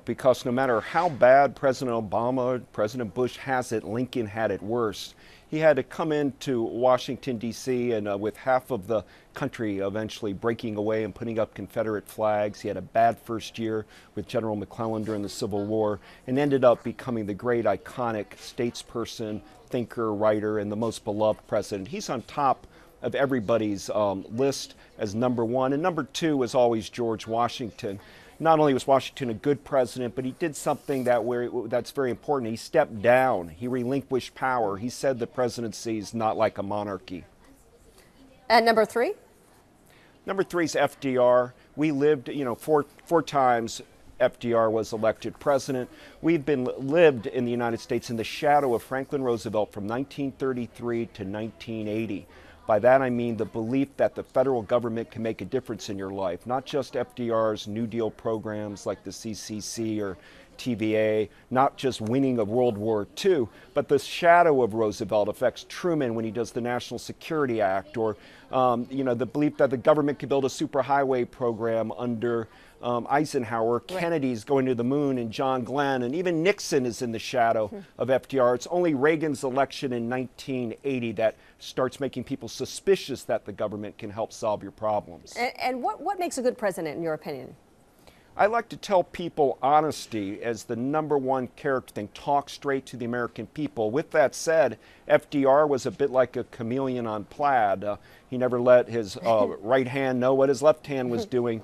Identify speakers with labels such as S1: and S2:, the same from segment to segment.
S1: because no matter how bad President Obama, President Bush has it, Lincoln had it worse. He had to come into Washington, D.C., and with half of the country eventually breaking away and putting up Confederate flags. He had a bad first year with General McClellan during the Civil War and ended up becoming the great iconic statesperson, thinker, writer, and the most beloved president. He's on top of everybody's list as number one. And number two was always George Washington. Not only was Washington a good president, but he did something that's very important. He stepped down. He relinquished power. He said the presidency is not like a monarchy.
S2: And number three?
S1: Number three is FDR. We lived, four times FDR was elected president. We've lived in the United States in the shadow of Franklin Roosevelt from 1933 to 1980. By that I mean the belief that the federal government can make a difference in your life, not just FDR's New Deal programs like the CCC or TVA, not just winning of World War II, but the shadow of Roosevelt affects Truman when he does the National Security Act, or the belief that the government could build a superhighway program under Eisenhower. Kennedy's going to the moon, and John Glenn, and even Nixon is in the shadow of FDR. It's only Reagan's election in 1980 that starts making people suspicious that the government can help solve your problems.
S2: And what makes a good president, in your opinion?
S1: I like to tell people honesty as the number one character thing. Talk straight to the American people. With that said, FDR was a bit like a chameleon on plaid. He never let his right hand know what his left hand was doing.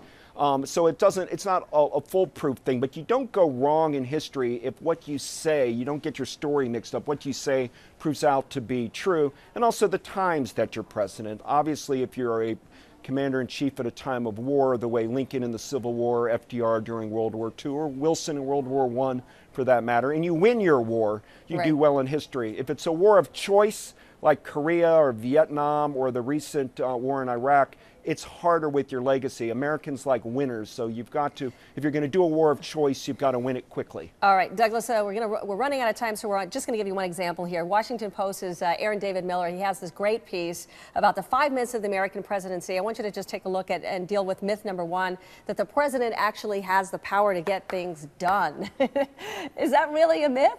S1: So it's not a foolproof thing, but you don't go wrong in history if what you say, you don't get your story mixed up. What you say proves out to be true, and also the times that you're president. Obviously, if you're a commander-in-chief at a time of war, the way Lincoln in the Civil War, FDR during World War II, or Wilson in World War I for that matter, and you win your war, you do well in history. If it's a war of choice, like Korea or Vietnam or the recent war in Iraq, it's harder with your legacy. Americans like winners, so you've got to, if you're going to do a war of choice, you've got to win it quickly.
S2: All right, Douglas, we're running out of time, so we're just going to give you one example here. Washington Post's Aaron David Miller, he has this great piece about the 5 myths of the American presidency. I want you to just take a look at and deal with myth number one, that the president actually has the power to get things done. Is that really a myth?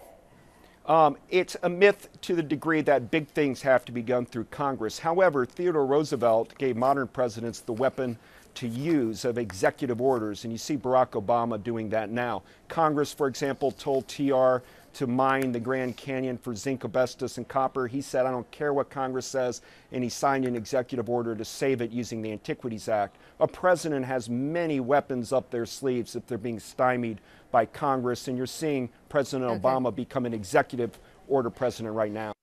S1: It's a myth to the degree that big things have to be done through Congress. However, Theodore Roosevelt gave modern presidents the weapon to use of executive orders, and you see Barack Obama doing that now. Congress, for example, told TR to mine the Grand Canyon for zinc, asbestos, and copper. He said, I don't care what Congress says, and he signed an executive order to save it using the Antiquities Act. A president has many weapons up their sleeves if they're being stymied by Congress, and you're seeing President Obama become an executive order president right now.